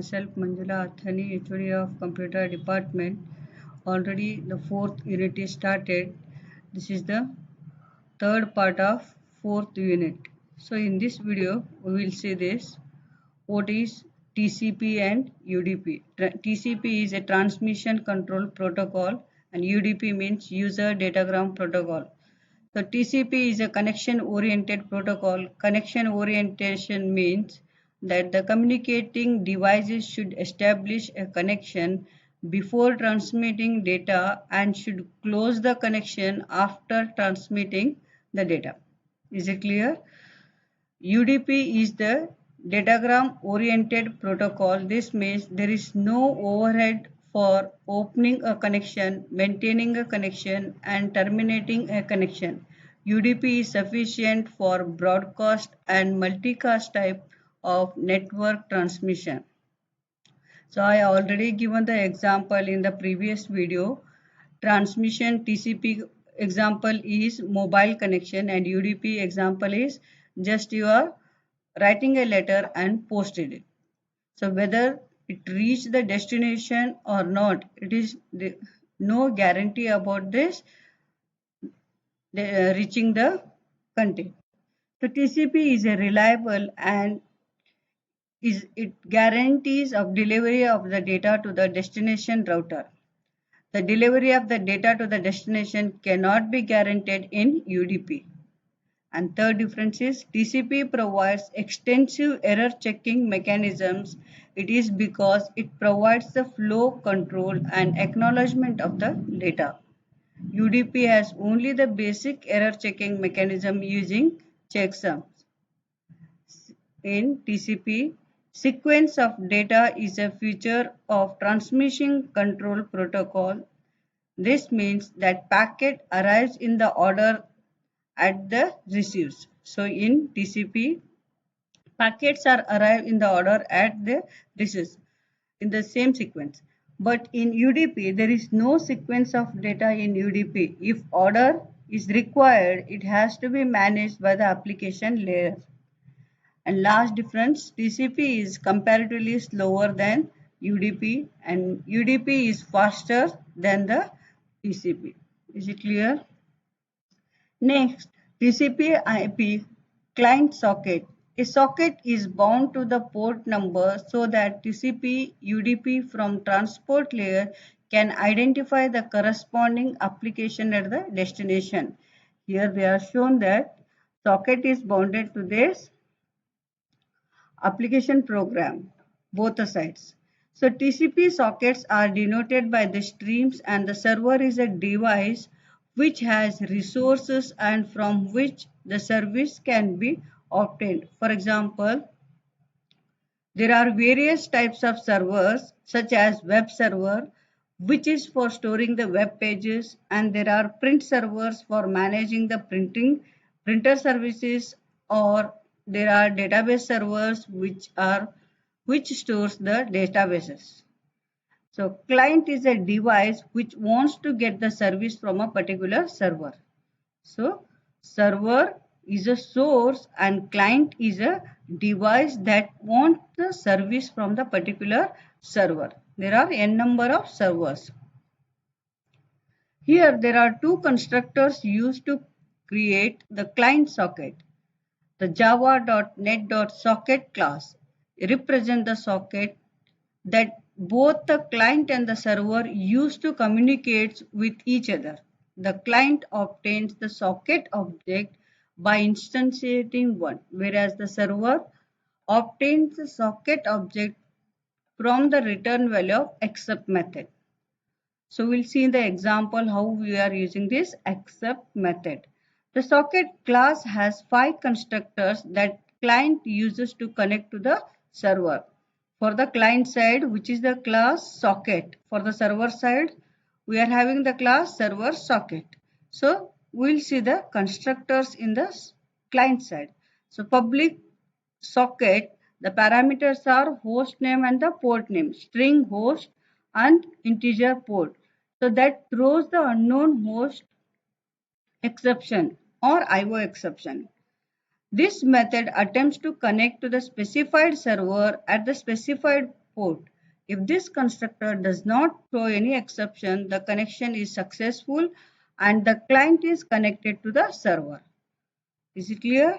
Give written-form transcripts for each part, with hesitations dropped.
myself Manjula Athani, HOD of Computer Department. Already the fourth unit is started. This is the third part of fourth unit. So in this video we will see this. What is TCP and UDP? TCP is a transmission control protocol and UDP means user datagram protocol. So TCP is a connection oriented protocol. Connection orientation means that the communicating devices should establish a connection before transmitting data and should close the connection after transmitting the data. Is it clear? UDP is the datagram oriented protocol. This means there is no overhead for opening a connection, maintaining a connection and terminating a connection. UDP is sufficient for broadcast and multicast type of network transmission. So I already given the example in the previous video. Transmission TCP example is mobile connection and UDP example is just you are writing a letter and posted it. So whether it reached the destination or not, it is no guarantee about this reaching the content. So TCP is a reliable and it guarantees of delivery of the data to the destination router. The delivery of the data to the destination cannot be guaranteed in UDP. And third difference is TCP provides extensive error checking mechanisms. It is because it provides the flow control and acknowledgement of the data. UDP has only the basic error checking mechanism using checksums. In TCP, sequence of data is a feature of transmission control protocol. This means that packet arrives in the order at the receives. So in TCP, packets are arrive in the order at the receives in the same sequence. But in UDP, there is no sequence of data in UDP. If order is required, it has to be managed by the application layer. And last difference, TCP is comparatively slower than UDP and UDP is faster than the TCP. Is it clear? Next, TCP IP client socket. A socket is bound to the port number so that TCP UDP from transport layer can identify the corresponding application at the destination. Here they are shown that socket is bounded to this application program, both the sides. So TCP sockets are denoted by the streams and the server is a device which has resources and from which the service can be obtained. For example, there are various types of servers such as web server which is for storing the web pages and there are print servers for managing the printer services or there are database servers which stores the databases. So client is a device which wants to get the service from a particular server. So server is a source and client is a device that wants the service from the particular server. There are n number of servers. Here there are two constructors used to create the client socket. The java.net.socket class represents the socket that both the client and the server use to communicate with each other. The client obtains the socket object by instantiating one, whereas the server obtains the socket object from the return value of accept method. So we'll see in the example how we are using this accept method. The socket class has 5 constructors that client uses to connect to the server. For the client side, which is the class socket. For the server side, we are having the class server socket. So we'll see the constructors in the client side. So public socket, the parameters are host name and the port name, string host and integer port. So that throws the unknown host exception or IO exception. This method attempts to connect to the specified server at the specified port. If this constructor does not throw any exception, the connection is successful and the client is connected to the server. Is it clear?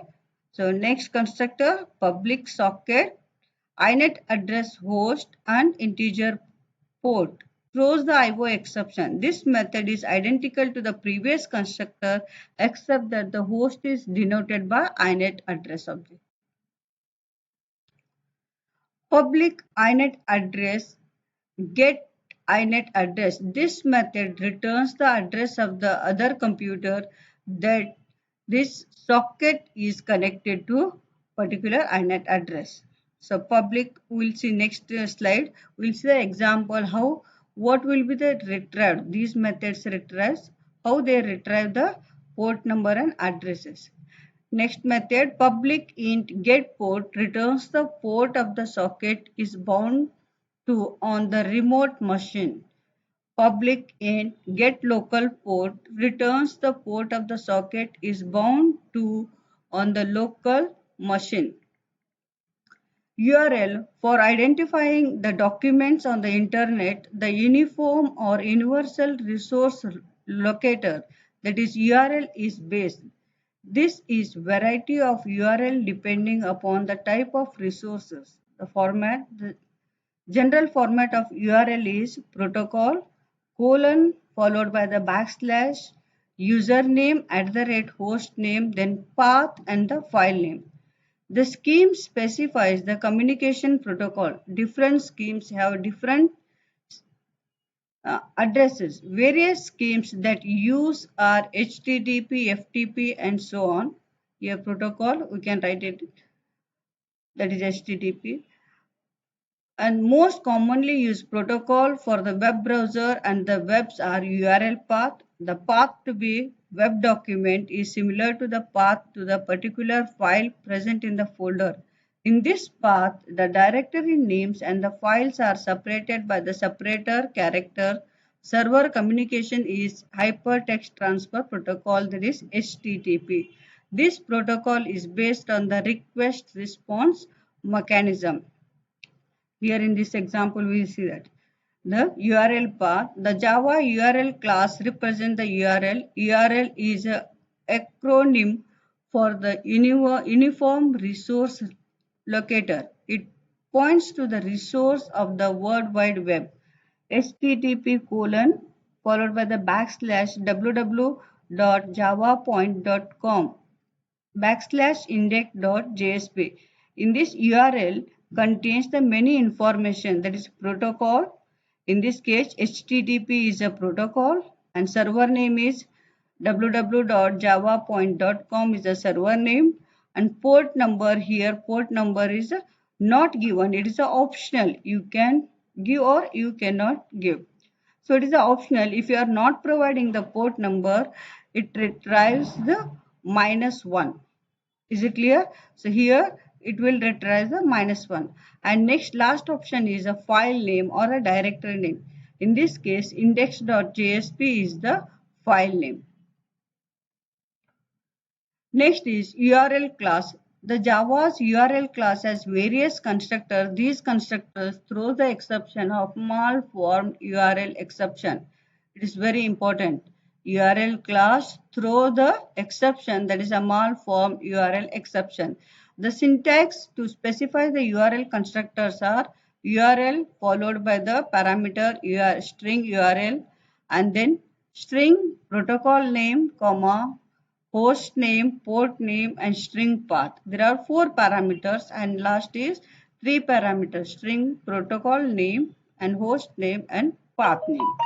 So next constructor, public socket, inet address host and integer port throws the IO exception. This method is identical to the previous constructor except that the host is denoted by inet address object. Public inet address get inet address. This method returns the address of the other computer that this socket is connected to particular inet address. So public, we'll see next slide. We'll see the example how what will be the retrieve. These methods retrieve how they retrieve the port number and addresses. Next method, public int get port returns the port of the socket is bound to on the remote machine. Public int get local port returns the port of the socket is bound to on the local machine. URL for identifying the documents on the internet, the uniform or universal resource locator, that is URL, is based. This is variety of URL depending upon the type of resources. The general format of URL is protocol colon followed by the backslash username @hostname, then path and the file name. The scheme specifies the communication protocol. Different schemes have different addresses. Various schemes that use are HTTP, FTP and so on. Here protocol, we can write it, that is HTTP. And most commonly used protocol for the web browser and the webs are URL path. The path to be web document is similar to the path to the particular file present in the folder. In this path, the directory names and the files are separated by the separator character. Server communication is Hypertext Transfer Protocol, that is HTTP. This protocol is based on the request response mechanism. Here in this example, we see that the URL path, the Java URL class represents the URL. URL is an acronym for the Uniform Resource Locator. It points to the resource of the World Wide Web. HTTP colon followed by the backslash www.javapoint.com backslash index.jsp. In this URL contains the many information, that is protocol. In this case, HTTP is a protocol and server name is www.javapoint.com is a server name, and port number, here port number is not given. It is optional. You can give or you cannot give. So it is optional. If you are not providing the port number, it retrieves the -1. Is it clear? So here it will retrieve the -1. And next last option is a file name or a directory name. In this case, index.jsp is the file name. Next is URL class. The Java's URL class has various constructors. These constructors throw the exception of malformed URL exception. It is very important. URL class throw the exception, that is a malformed URL exception. The syntax to specify the URL constructors are URL followed by the parameter string URL and then string protocol name, comma, host name, port name and string path. There are 4 parameters and last is 3 parameters, string, protocol name and host name and path name.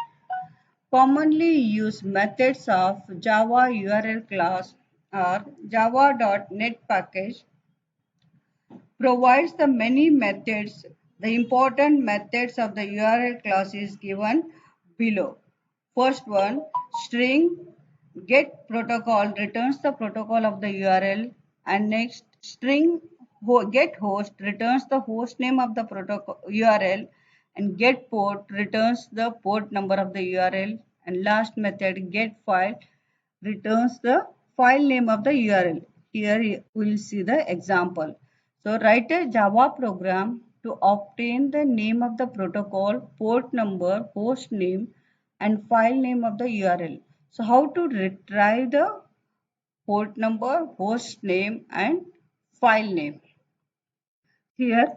Commonly used methods of Java URL class are java.net package provides the many methods. The important methods of the URL class is given below. First one, string get protocol returns the protocol of the URL, and next string get host returns the host name of the protocol URL, and get port returns the port number of the URL, and last method get file returns the file name of the URL. Here we will see the example. So write a Java program to to obtain the name of the protocol, port number, host name, and file name of the URL. So how to retrieve the port number, host name, and file name? Here,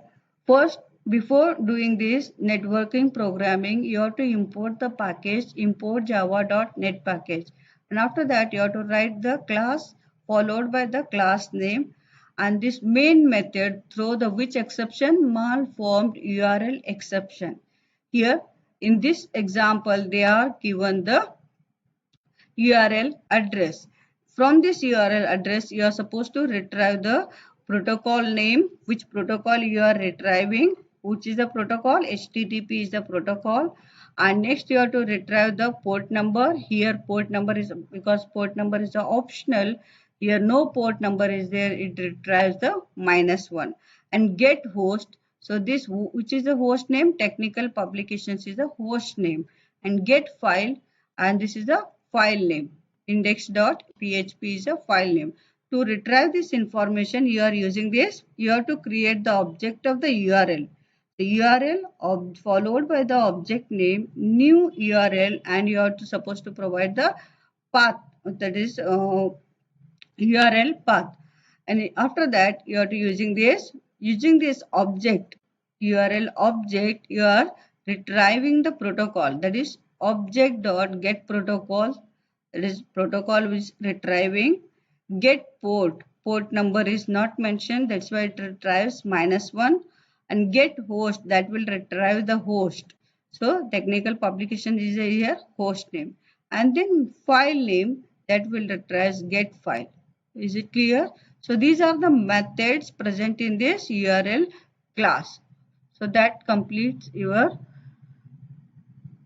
first, before doing this networking programming, you have to import the package, import java.net package. And after that, you have to write the class followed by the class name. And this main method throw the which exception? Malformed URL exception. Here, in this example, they are given the URL address. From this URL address, you are supposed to retrieve the protocol name, which protocol you are retrieving, which is the protocol, HTTP is the protocol. And next you have to retrieve the port number. Here port number is, because port number is optional, here no port number is there, it retrieves the -1. And get host, so this which is the host name, technical publications is the host name. And get file, and this is the file name, index.php is a file name. To retrieve this information, you are using this, you have to create the object of the URL. The URL followed by the object name, new URL, and you are supposed to provide the path, that is URL path. And after that, you are using this object, URL object, you are retrieving the protocol, that is object.get protocol, that is protocol which is retrieving. Get port number is not mentioned, that's why it retrieves -1. And get host, that will retrieve the host. So technical publication is here host name. And then file name, that will retrieve get file. Is it clear? So these are the methods present in this URL class. So that completes your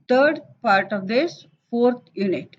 third part of this fourth unit.